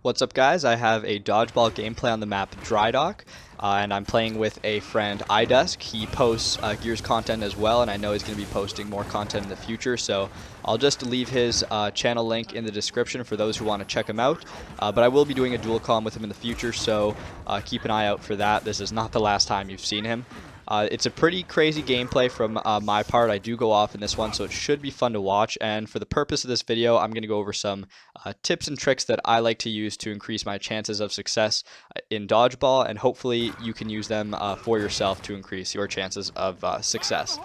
What's up, guys? I have a dodgeball gameplay on the map Dry Dock, and I'm playing with a friend iDusk. He posts Gears content as well, and I know he's going to be posting more content in the future, so I'll just leave his channel link in the description for those who want to check him out. But I will be doing a dual comm with him in the future, so keep an eye out for that. This is not the last time you've seen him. It's a pretty crazy gameplay from my part. I do go off in this one, so it should be fun to watch. And for the purpose of this video, I'm going to go over some tips and tricks that I like to use to increase my chances of success in dodgeball, and hopefully you can use them for yourself to increase your chances of success.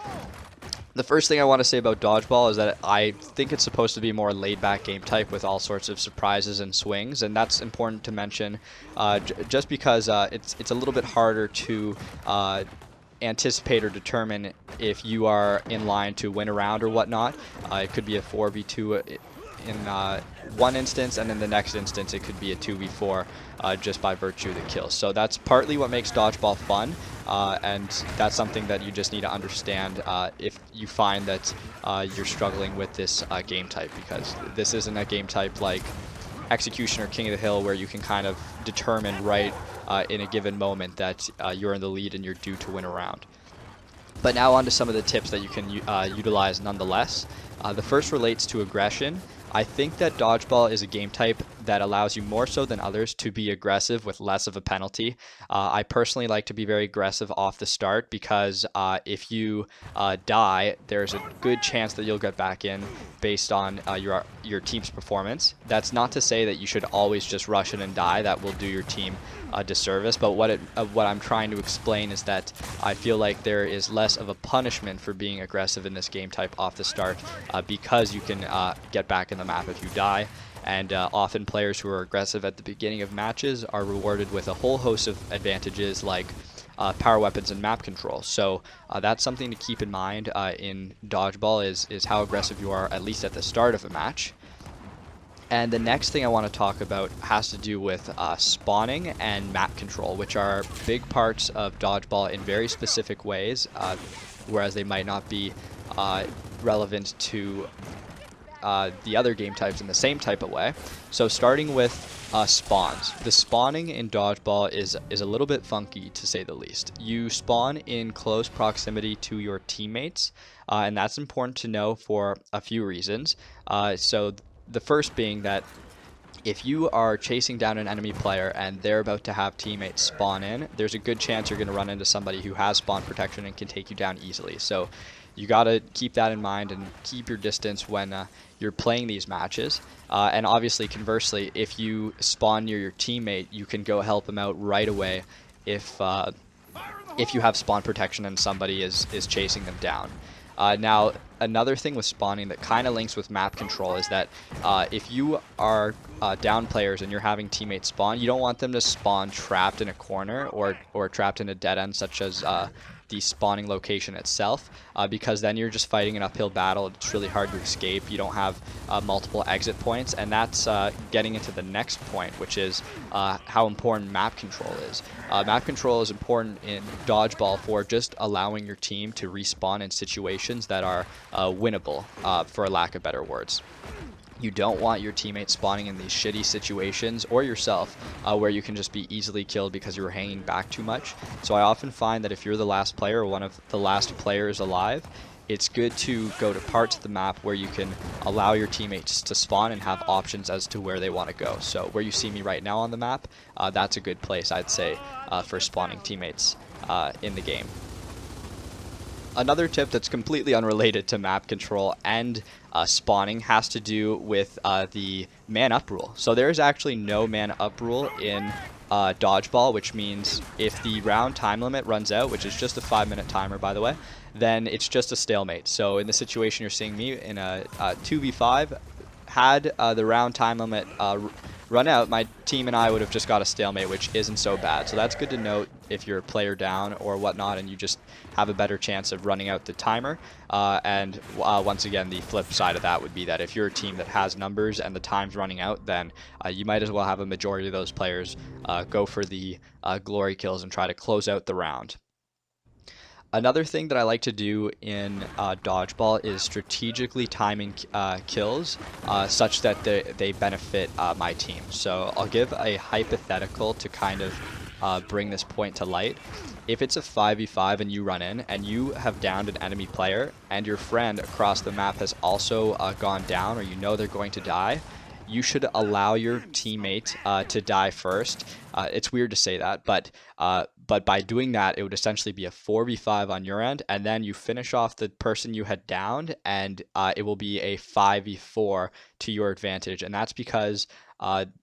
The first thing I want to say about dodgeball is that I think it's supposed to be a more laid-back game type with all sorts of surprises and swings, and that's important to mention just because it's a little bit harder to anticipate or determine if you are in line to win a round or whatnot. It could be a 4v2 in one instance, and in the next instance it could be a 2v4 just by virtue of the kills. So that's partly what makes dodgeball fun, and that's something that you just need to understand if you find that you're struggling with this game type, because this isn't a game type like Execution or King of the Hill where you can kind of determine right in a given moment that you're in the lead and you're due to win a round. But now on to some of the tips that you can utilize nonetheless. The first relates to aggression. I think that dodgeball is a game type that allows you more so than others to be aggressive with less of a penalty. I personally like to be very aggressive off the start because if you die, there's a good chance that you'll get back in based on your team's performance. That's not to say that you should always just rush in and die. That will do your team a disservice. But what I'm trying to explain is that I feel like there is less of a punishment for being aggressive in this game type off the start because you can get back in the map if you die. And often players who are aggressive at the beginning of matches are rewarded with a whole host of advantages like power weapons and map control. So that's something to keep in mind in dodgeball is how aggressive you are, at least at the start of a match. And the next thing I want to talk about has to do with spawning and map control, which are big parts of dodgeball in very specific ways, whereas they might not be relevant to the other game types in the same type of way. So starting with spawns. The spawning in dodgeball is a little bit funky, to say the least. You spawn in close proximity to your teammates, and that's important to know for a few reasons. So the first being that if you are chasing down an enemy player and they're about to have teammates spawn in, there's a good chance you're going to run into somebody who has spawn protection and can take you down easily. So you got to keep that in mind and keep your distance when you're playing these matches. And obviously, conversely, if you spawn near your teammate, you can go help them out right away if you have spawn protection and somebody is chasing them down. Now, another thing with spawning that kind of links with map control is that if you are down players and you're having teammates spawn, you don't want them to spawn trapped in a corner or trapped in a dead end such as the spawning location itself, because then you're just fighting an uphill battle. It's really hard to escape. You don't have multiple exit points, and that's getting into the next point, which is how important map control is. Map control is important in dodgeball for just allowing your team to respawn in situations that are winnable, for a lack of better words. You don't want your teammates spawning in these shitty situations, or yourself, where you can just be easily killed because you were hanging back too much. So I often find that if you're the last player or one of the last players alive, it's good to go to parts of the map where you can allow your teammates to spawn and have options as to where they want to go. So where you see me right now on the map, that's a good place, I'd say, for spawning teammates in the game. Another tip that's completely unrelated to map control and spawning has to do with the man up rule. So there's actually no man up rule in dodgeball, which means if the round time limit runs out, which is just a 5-minute timer by the way, then it's just a stalemate. So in the situation you're seeing me in a 2v5, had the round time limit run out, my team and I would have just got a stalemate, which isn't so bad. So that's good to note if you're a player down or whatnot and you just have a better chance of running out the timer. And once again, the flip side of that would be that if you're a team that has numbers and the time's running out, then you might as well have a majority of those players go for the glory kills and try to close out the round. Another thing that I like to do in Dodgeball is strategically timing kills such that they benefit my team. So I'll give a hypothetical to kind of bring this point to light. If it's a 5v5 and you run in and you have downed an enemy player and your friend across the map has also gone down, or you know they're going to die, you should allow your teammate to die first. It's weird to say that, but by doing that, it would essentially be a 4v5 on your end, and then you finish off the person you had downed, and it will be a 5v4 to your advantage. And that's because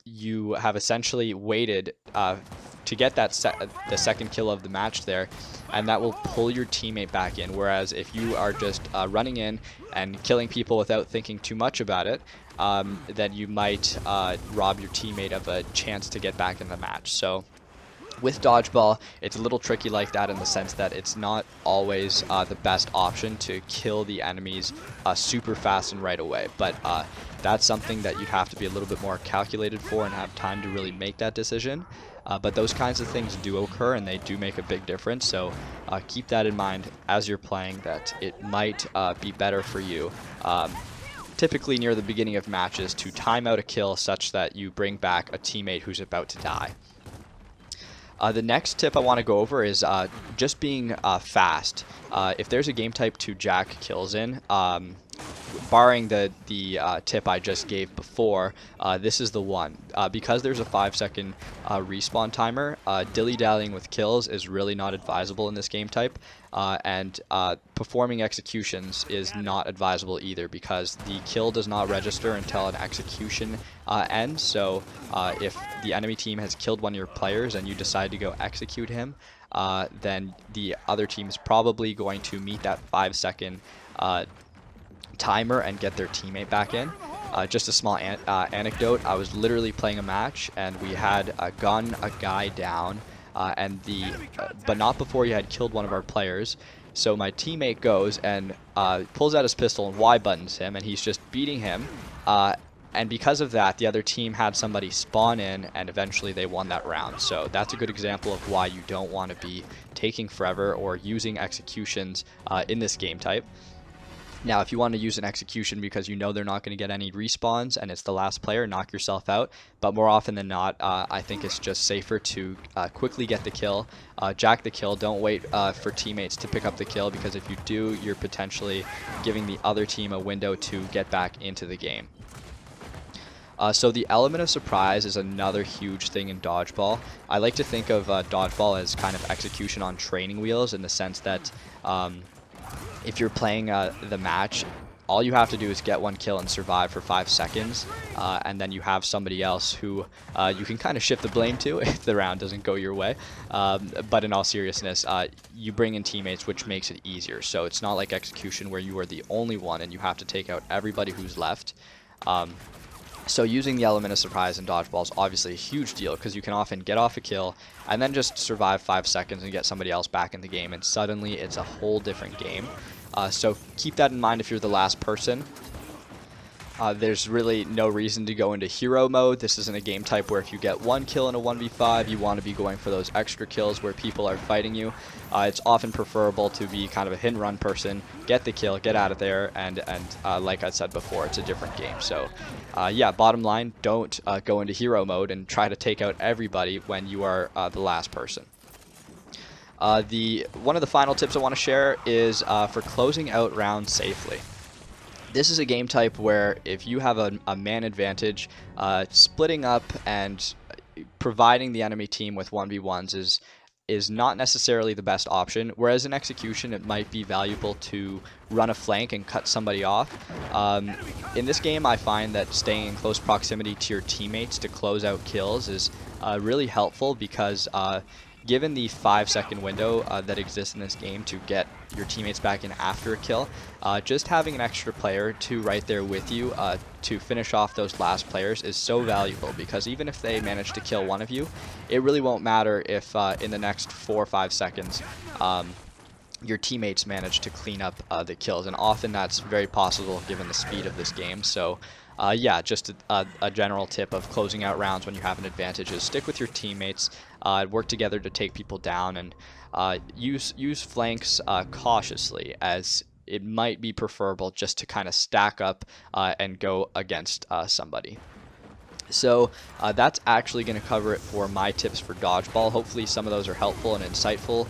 you have essentially waited to get that the second kill of the match there, and that will pull your teammate back in. Whereas if you are just running in and killing people without thinking too much about it, then you might rob your teammate of a chance to get back in the match. So with Dodgeball, it's a little tricky like that in the sense that it's not always the best option to kill the enemies super fast and right away. But that's something that you'd have to be a little bit more calculated for and have time to really make that decision. But those kinds of things do occur, and they do make a big difference. So keep that in mind as you're playing, that it might be better for you typically near the beginning of matches to time out a kill such that you bring back a teammate who's about to die. The next tip I want to go over is just being fast. If there's a game type to jack kills in, barring the tip I just gave before, this is the one. Because there's a 5-second respawn timer, dilly-dallying with kills is really not advisable in this game type, and performing executions is not advisable either, because the kill does not register until an execution ends. So if the enemy team has killed one of your players and you decide to go execute him, then the other team is probably going to meet that 5-second timer and get their teammate back in. Just a small anecdote, I was literally playing a match and we had gunned a guy down, but not before he had killed one of our players. So my teammate goes and pulls out his pistol and Y buttons him, and he's just beating him. And because of that, the other team had somebody spawn in, and eventually they won that round. So that's a good example of why you don't want to be taking forever or using executions in this game type. Now, if you want to use an execution because you know they're not going to get any respawns and it's the last player, knock yourself out. But more often than not, I think it's just safer to quickly get the kill, jack the kill. Don't wait for teammates to pick up the kill, because if you do, you're potentially giving the other team a window to get back into the game. So the element of surprise is another huge thing in Dodgeball. I like to think of Dodgeball as kind of execution on training wheels, in the sense that if you're playing the match, all you have to do is get one kill and survive for 5 seconds, and then you have somebody else who you can kind of shift the blame to if the round doesn't go your way. But in all seriousness, you bring in teammates, which makes it easier. So it's not like execution where you are the only one and you have to take out everybody who's left. So using the element of surprise in Dodgeball is obviously a huge deal, because you can often get off a kill and then just survive 5 seconds and get somebody else back in the game, and suddenly it's a whole different game. So keep that in mind if you're the last person. There's really no reason to go into hero mode. This isn't a game type where if you get one kill in a 1v5, you want to be going for those extra kills where people are fighting you. It's often preferable to be kind of a hit and run person, get the kill, get out of there, and like I said before, it's a different game. So yeah, bottom line, don't go into hero mode and try to take out everybody when you are the last person. One of the final tips I want to share is for closing out rounds safely. This is a game type where if you have a man advantage, splitting up and providing the enemy team with 1v1s is not necessarily the best option, whereas in execution it might be valuable to run a flank and cut somebody off. In this game, I find that staying in close proximity to your teammates to close out kills is really helpful, because given the 5-second window that exists in this game to get your teammates back in after a kill, just having an extra player to right there with you to finish off those last players is so valuable, because even if they manage to kill one of you, it really won't matter if in the next 4 or 5 seconds your teammates manage to clean up the kills, and often that's very possible given the speed of this game. So Yeah, just a general tip of closing out rounds when you have an advantage is stick with your teammates, work together to take people down, and use flanks cautiously, as it might be preferable just to kind of stack up and go against somebody. So that's actually going to cover it for my tips for Dodgeball. Hopefully some of those are helpful and insightful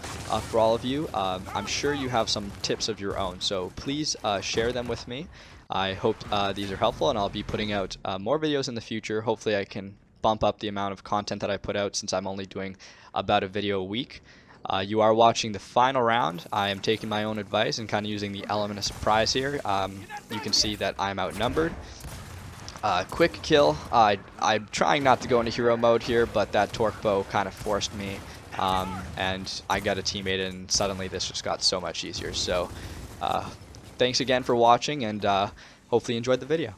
for all of you. I'm sure you have some tips of your own, so please share them with me. I hope these are helpful, and I'll be putting out more videos in the future. Hopefully I can bump up the amount of content that I put out, since I'm only doing about a video a week. You are watching the final round. I am taking my own advice and kind of using the element of surprise here. You can see that I'm outnumbered. Quick kill. I'm trying not to go into hero mode here, but that torque bow kind of forced me, and I got a teammate, and suddenly this just got so much easier. So thanks again for watching, and hopefully you enjoyed the video.